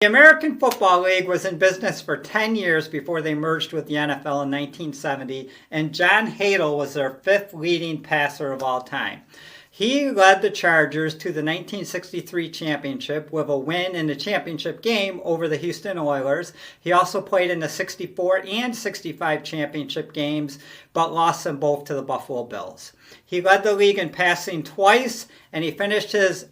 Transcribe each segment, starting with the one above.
The American Football League was in business for 10 years before they merged with the NFL in 1970, and John Hadl was their fifth leading passer of all time. He led the Chargers to the 1963 championship with a win in the championship game over the Houston Oilers. He also played in the 64 and 65 championship games, but lost them both to the Buffalo Bills. He led the league in passing twice, and he finished his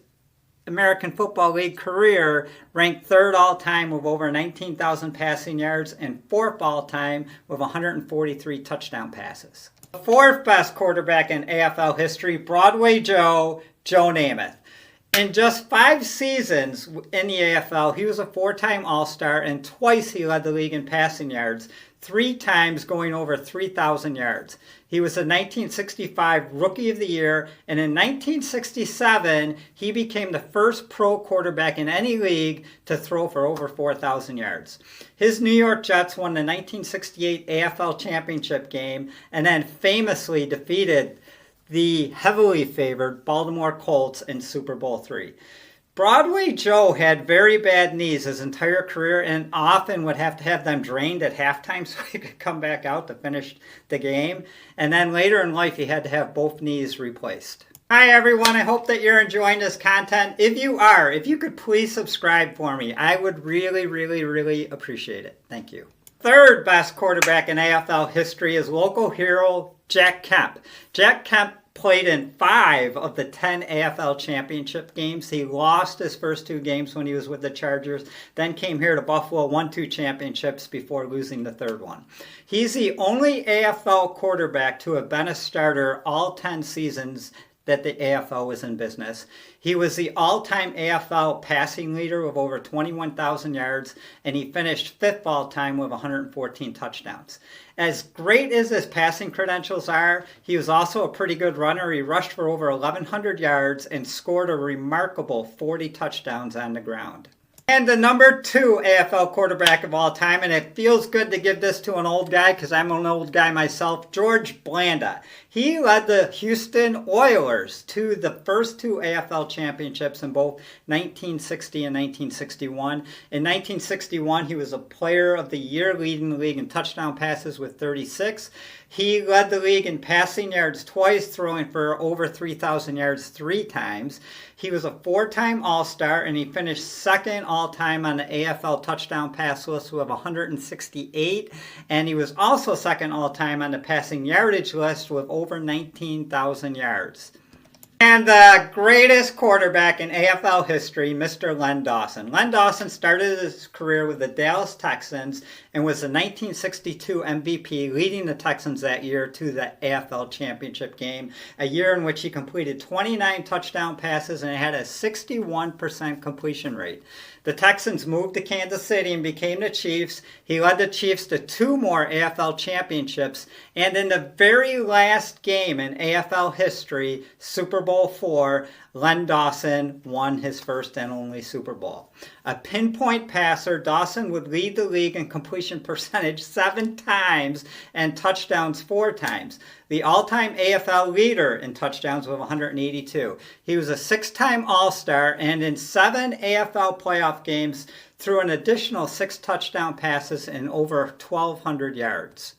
American Football League career ranked third all-time with over 19,000 passing yards and fourth all-time with 143 touchdown passes. The fourth best quarterback in AFL history, Broadway Joe Namath. In just 5 seasons in the AFL, he was a 4-time All-Star and twice he led the league in passing yards, 3 times going over 3,000 yards. He was the 1965 Rookie of the Year, and in 1967, he became the first pro quarterback in any league to throw for over 4,000 yards. His New York Jets won the 1968 AFL Championship game and then famously defeated the heavily favored Baltimore Colts in Super Bowl III. Broadway Joe had very bad knees his entire career and often would have to have them drained at halftime so he could come back out to finish the game. And then later in life, he had to have both knees replaced. Hi everyone, I hope that you're enjoying this content. If you are, if you could please subscribe for me, I would really appreciate it. Thank you. Third best quarterback in AFL history is local hero Jack Kemp. Jack Kemp played in 5 of the 10 AFL championship games. He lost his first 2 games when he was with the Chargers, then came here to Buffalo, won 2 championships before losing the third one. He's the only AFL quarterback to have been a starter all 10 seasons that the AFL was in business. He was the all-time AFL passing leader with over 21,000 yards, and he finished 5th all-time with 114 touchdowns. As great as his passing credentials are, he was also a pretty good runner. He rushed for over 1,100 yards and scored a remarkable 40 touchdowns on the ground. And the number 2 AFL quarterback of all time, and it feels good to give this to an old guy because I'm an old guy myself, George Blanda. He led the Houston Oilers to the first 2 AFL championships in both 1960 and 1961. In 1961, he was a Player of the Year, leading the league in touchdown passes with 36. He led the league in passing yards twice, throwing for over 3,000 yards 3 times. He was a 4-time All-Star, and he finished 2nd all-time on the AFL touchdown pass list with 168. And he was also 2nd all-time on the passing yardage list with over 19,000 yards. And the greatest quarterback in AFL history, Mr. Len Dawson. Len Dawson started his career with the Dallas Texans and was the 1962 MVP, leading the Texans that year to the AFL championship game, a year in which he completed 29 touchdown passes and had a 61% completion rate. The Texans moved to Kansas City and became the Chiefs. He led the Chiefs to 2 more AFL championships, and in the very last game in AFL history, Super Bowl IV, Len Dawson won his first and only Super Bowl. A pinpoint passer, Dawson would lead the league in completion percentage 7 times and touchdowns 4 times. The all-time AFL leader in touchdowns with 182. He was a 6-time All-Star and in 7 AFL playoff games threw an additional 6 touchdown passes and over 1,200 yards.